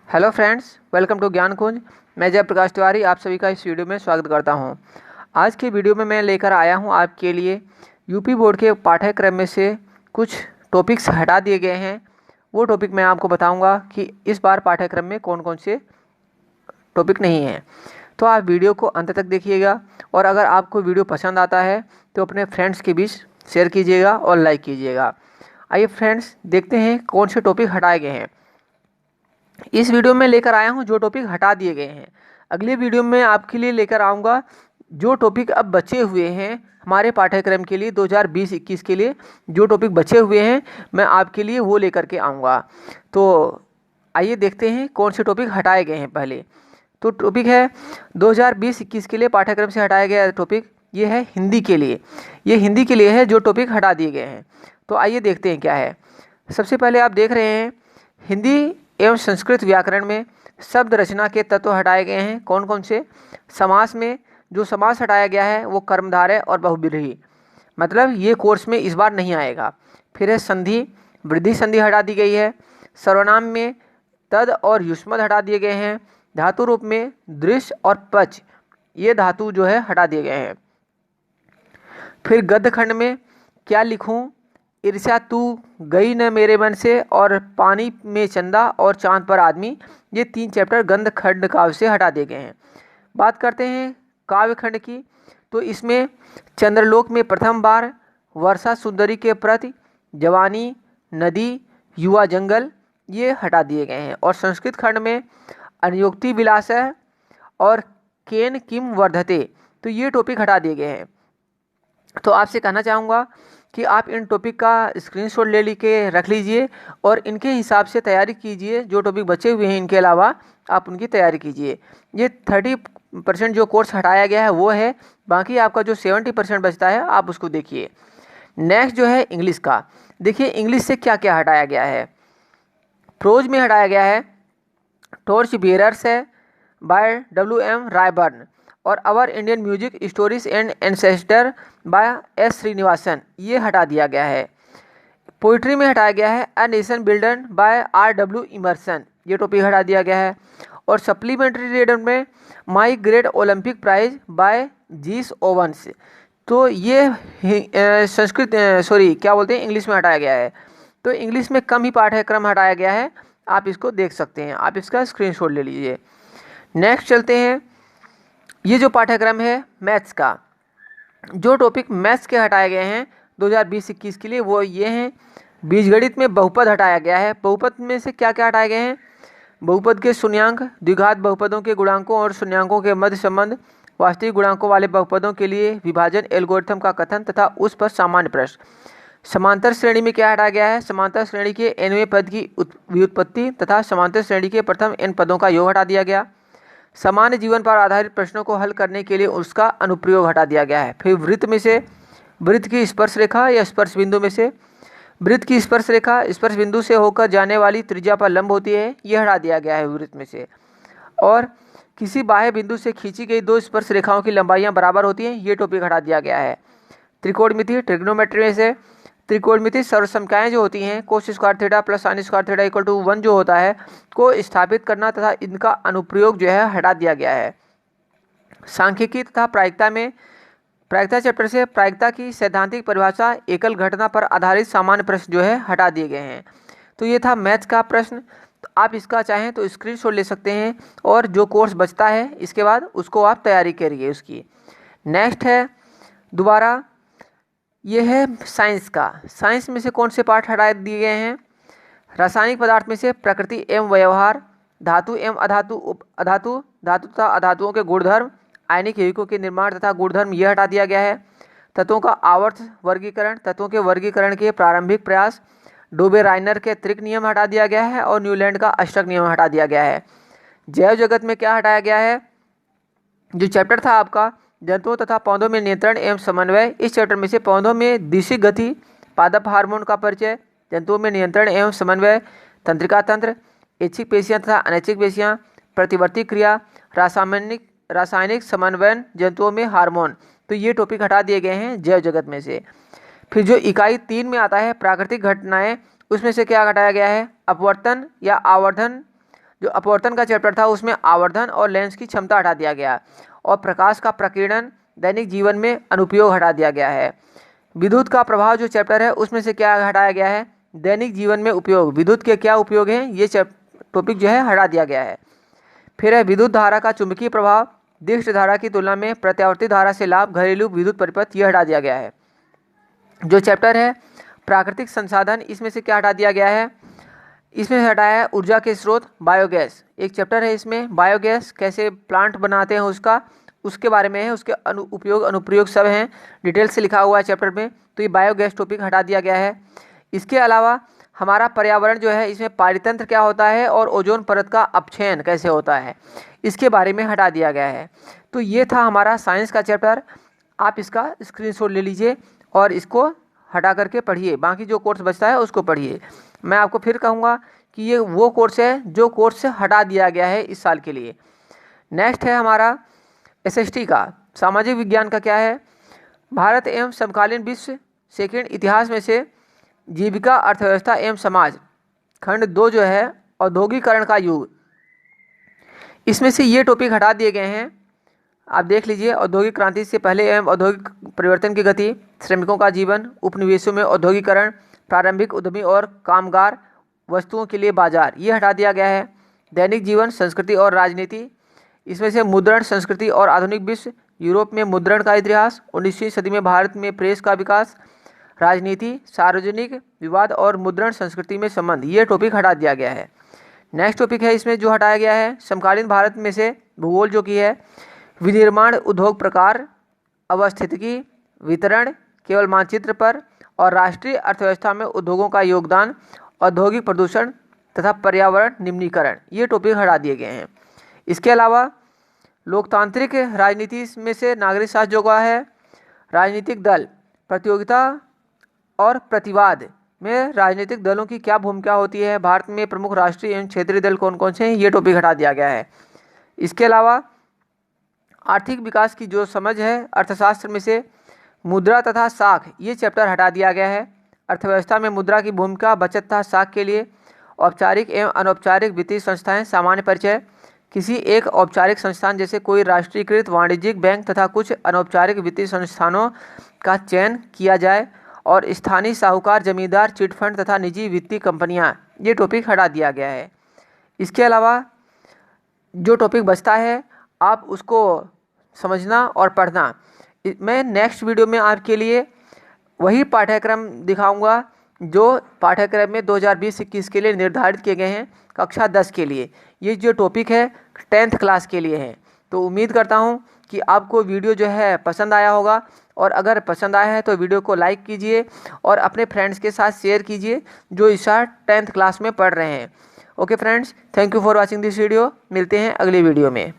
Hello friends, welcome to ज्ञान कुंज। मैं जयप्रकाश तिवारी आप सभी का इस वीडियो में स्वागत करता हूं। आज की वीडियो में मैं लेकर आया हूं आपके लिए यूपी बोर्ड के पाठ्यक्रम में से कुछ टॉपिक्स हटा दिए गए हैं। वो टॉपिक मैं आपको बताऊंगा कि इस बार पाठ्यक्रम में कौन कौन से टॉपिक नहीं हैं। तो आप वीडियो को अंत तक देखिएगा और अगर आपको वीडियो पसंद आता है तो अपने फ्रेंड्स के बीच शेयर कीजिएगा और लाइक कीजिएगा। आइए फ्रेंड्स, देखते हैं कौन से टॉपिक हटाए गए हैं। इस वीडियो में लेकर आया हूं जो टॉपिक हटा दिए गए हैं। अगले वीडियो में आपके लिए लेकर आऊँगा जो टॉपिक अब बचे हुए हैं हमारे पाठ्यक्रम के लिए 2020-21 के लिए जो टॉपिक बचे हुए हैं मैं आपके लिए वो लेकर के आऊँगा। तो आइए देखते हैं कौन से टॉपिक हटाए गए हैं। पहले तो टॉपिक है 2020-21 के लिए पाठ्यक्रम से हटाया गया टॉपिक, ये है हिंदी के लिए। ये हिंदी के लिए है जो टॉपिक हटा दिए गए हैं। तो आइए देखते हैं क्या है। सबसे पहले आप देख रहे हैं हिंदी एवं संस्कृत व्याकरण में शब्द रचना के तत्व हटाए गए हैं। कौन कौन से? समास में जो समास हटाया गया है वो कर्मधारय और बहुब्रीहि, मतलब ये कोर्स में इस बार नहीं आएगा। फिर है संधि, वृद्धि संधि हटा दी गई है। सर्वनाम में तद और युष्मद हटा दिए गए हैं। धातु रूप में दृश्य और पच ये धातु जो है हटा दिए गए हैं। फिर गद्य खंड में क्या लिखूं, ईर्ष्या तू गई न मेरे मन से और पानी में चंदा और चांद पर आदमी, ये 3 चैप्टर गद्य खंड काव्य से हटा दिए गए हैं। बात करते हैं काव्य खंड की, तो इसमें चंद्रलोक में प्रथम बार, वर्षा सुंदरी के प्रति, जवानी, नदी, युवा जंगल ये हटा दिए गए हैं। और संस्कृत खंड में अनुयोक्ति विलास और केन किम वर्धते, तो ये टॉपिक हटा दिए गए हैं। तो आपसे कहना चाहूँगा कि आप इन टॉपिक का स्क्रीनशॉट ले के रख लीजिए और इनके हिसाब से तैयारी कीजिए। जो टॉपिक बचे हुए हैं इनके अलावा आप उनकी तैयारी कीजिए। ये 30% जो कोर्स हटाया गया है वो है, बाकी आपका जो 70% बचता है आप उसको देखिए। नेक्स्ट जो है इंग्लिश का, देखिए इंग्लिश से क्या क्या हटाया गया है। प्रोज में हटाया गया है टॉर्च बियरर्स है बाय W.M. रायबर्न और our Indian music stories and ancestor by S. Srinivasan, ये हटा दिया गया है। पोइट्री में हटाया गया है a nation builder by R.W. Emerson, ये टॉपिक हटा दिया गया है। और सप्लीमेंट्री रीडर में my great Olympic prize by Jesse Owens, तो ये संस्कृत क्या बोलते हैं इंग्लिश में हटाया गया है। तो इंग्लिश में कम ही पाठ्यक्रम हटाया गया है, आप इसको देख सकते हैं, आप इसका स्क्रीनशॉट ले लीजिए। नेक्स्ट चलते हैं, ये जो पाठ्यक्रम है मैथ्स का, जो टॉपिक मैथ्स के हटाए गए हैं 2020-21 के लिए वो ये हैं। बीजगणित में बहुपद हटाया गया है। बहुपद में से क्या क्या हटाए गए हैं? बहुपद के शून्यांक, द्विघात बहुपदों के गुणांकों और शून्यांकों के मध्य संबंध, वास्तविक गुणांकों वाले बहुपदों के लिए विभाजन एल्गोरिथम का कथन तथा उस पर सामान्य प्रश्न। समांतर श्रेणी में क्या हटाया गया है? समांतर श्रेणी के nवें पद की व्युत्पत्ति तथा समांतर श्रेणी के प्रथम n पदों का योग हटा दिया गया। सामान्य जीवन पर आधारित प्रश्नों को हल करने के लिए उसका अनुप्रयोग हटा दिया गया है। फिर वृत्त में से वृत्त की स्पर्श रेखा या स्पर्श बिंदु में से वृत्त की स्पर्श रेखा स्पर्श बिंदु से होकर जाने वाली त्रिज्या पर लंब होती है, यह हटा दिया गया है वृत्त में से। और किसी बाह्य बिंदु से खींची गई 2 स्पर्श रेखाओं की लंबाइयां बराबर होती हैं, ये टॉपिक हटा दिया गया है। त्रिकोणमिति ट्रिग्नोमेट्री में से त्रिकोणमिति सर्वसमकाएं जो होती हैं cos square theta plus sine square theta equal to 1 जो होता है को स्थापित करना तथा इनका अनुप्रयोग जो है हटा दिया गया है। सांख्यिकी तथा प्रायिकता में प्रायिकता चैप्टर से प्रायिकता की सैद्धांतिक परिभाषा, एकल घटना पर आधारित सामान्य प्रश्न जो है हटा दिए गए हैं। तो ये था मैथ्स का प्रश्न। तो आप इसका चाहें तो स्क्रीनशॉट ले सकते हैं और जो कोर्स बचता है इसके बाद उसको आप तैयारी करिए उसकी। नेक्स्ट है दोबारा ये है साइंस का। साइंस में से कौन से पाठ हटा दिए गए हैं? रासायनिक पदार्थ में से प्रकृति एवं व्यवहार, धातु एवं अधातु अधातु, धातु तथा अधातुओं के गुणधर्म, आयनिक यौगिकों के निर्माण तथा गुणधर्म यह हटा दिया गया है। तत्वों का आवर्त वर्गीकरण, तत्वों के वर्गीकरण के प्रारंभिक प्रयास, डोबे राइनर के त्रिक नियम हटा दिया गया है और न्यूलैंड का अष्टक नियम हटा दिया गया है। जैव जगत में क्या हटाया गया है? जो चैप्टर था आपका जंतुओं तथा पौधों में नियंत्रण एवं समन्वय, इस चैप्टर में से पौधों में दिशिक गति, पादप हार्मोन का परिचय, जंतुओं में नियंत्रण एवं समन्वय, तंत्रिका तंत्र, ऐच्छिक पेशियां तथा अनैच्छिक पेशियां, प्रतिवर्ती क्रिया, रासायनिक समन्वयन जंतुओं में हार्मोन, तो ये टॉपिक हटा दिए गए हैं जैव जगत में से। फिर जो इकाई 3 में आता है प्राकृतिक घटनाएं, उसमें से क्या हटाया गया है? अपवर्तन या आवर्धन जो अपवर्तन का चैप्टर था उसमें आवर्धन और लेंस की क्षमता हटा दिया गया और प्रकाश का प्रकीर्णन दैनिक जीवन में अनुपयोग हटा दिया गया है। विद्युत का प्रभाव जो चैप्टर है उसमें से क्या हटाया गया है, दैनिक जीवन में उपयोग, विद्युत के क्या उपयोग हैं, ये टॉपिक जो है हटा दिया गया है। फिर है विद्युत धारा का चुंबकीय प्रभाव, दिष्ट धारा की तुलना में प्रत्यावर्ती धारा से लाभ, घरेलू विद्युत परिपथ, ये हटा दिया गया है। जो चैप्टर है प्राकृतिक संसाधन, इसमें से क्या हटा दिया गया है, इसमें हटाया है ऊर्जा के स्रोत, बायोगैस, एक चैप्टर है इसमें बायोगैस कैसे प्लांट बनाते हैं उसके बारे में है, उसके उपयोग अनुप्रयोग सब हैं, डिटेल से लिखा हुआ है चैप्टर में, तो ये बायोगैस टॉपिक हटा दिया गया है। इसके अलावा हमारा पर्यावरण जो है इसमें पारितंत्र क्या होता है और ओजोन परत का अपक्षयन कैसे होता है, इसके बारे में हटा दिया गया है। तो ये था हमारा साइंस का चैप्टर, आप इसका स्क्रीनशॉट ले लीजिए और इसको हटा करके पढ़िए, बाकी जो कोर्स बचता है उसको पढ़िए। मैं आपको फिर कहूँगा कि ये वो कोर्स है जो कोर्स हटा दिया गया है इस साल के लिए। नेक्स्ट है हमारा एसएसटी का सामाजिक विज्ञान का क्या है, भारत एवं समकालीन विश्व, सेकंड इतिहास में से जीविका, अर्थव्यवस्था एवं समाज, खंड 2 जो है औद्योगिकरण का युग, इसमें से ये टॉपिक हटा दिए गए हैं, आप देख लीजिए। औद्योगिक क्रांति से पहले एवं औद्योगिक परिवर्तन की गति, श्रमिकों का जीवन, उपनिवेशों में औद्योगिकरण, प्रारंभिक उद्यमी और कामगार, वस्तुओं के लिए बाजार, ये हटा दिया गया है। दैनिक जीवन, संस्कृति और राजनीति, इसमें से मुद्रण, संस्कृति और आधुनिक विश्व, यूरोप में मुद्रण का इतिहास, 19वीं सदी में भारत में प्रेस का विकास, राजनीति, सार्वजनिक विवाद और मुद्रण संस्कृति में संबंध, ये टॉपिक हटा दिया गया है। नेक्स्ट टॉपिक है इसमें जो हटाया गया है समकालीन भारत में से भूगोल जो की है, विनिर्माण उद्योग प्रकार, अवस्थितिकी, वितरण केवल मानचित्र पर, और राष्ट्रीय अर्थव्यवस्था में उद्योगों का योगदान, औद्योगिक प्रदूषण तथा पर्यावरण निम्नीकरण, ये टॉपिक हटा दिए गए हैं। इसके अलावा लोकतांत्रिक राजनीति में से नागरिक शास्त्र जो का है, राजनीतिक दल, प्रतियोगिता और प्रतिवाद में राजनीतिक दलों की क्या भूमिका होती है, भारत में प्रमुख राष्ट्रीय एवं क्षेत्रीय दल कौन कौन से हैं, ये टॉपिक हटा दिया गया है। इसके अलावा आर्थिक विकास की जो समझ है अर्थशास्त्र में से मुद्रा तथा साख, ये चैप्टर हटा दिया गया है। अर्थव्यवस्था में मुद्रा की भूमिका, बचत तथा साख के लिए औपचारिक एवं अनौपचारिक वित्तीय संस्थाएं, सामान्य परिचय, किसी एक औपचारिक संस्थान जैसे कोई राष्ट्रीयकृत वाणिज्यिक बैंक तथा कुछ अनौपचारिक वित्तीय संस्थानों का चयन किया जाए, और स्थानीय साहूकार, जमींदार, चिटफंड तथा निजी वित्तीय कंपनियां, ये टॉपिक हटा दिया गया है। इसके अलावा जो टॉपिक बचता है आप उसको समझना और पढ़ना। मैं नेक्स्ट वीडियो में आपके लिए वही पाठ्यक्रम दिखाऊंगा जो पाठ्यक्रम में 2020-21 के लिए निर्धारित किए गए हैं कक्षा 10 के लिए। ये जो टॉपिक है 10th क्लास के लिए है। तो उम्मीद करता हूँ कि आपको वीडियो जो है पसंद आया होगा, और अगर पसंद आया है तो वीडियो को लाइक कीजिए और अपने फ्रेंड्स के साथ शेयर कीजिए जो इस साल 10th क्लास में पढ़ रहे हैं। Okay friends, thank you for watching this video, मिलते हैं अगली वीडियो में।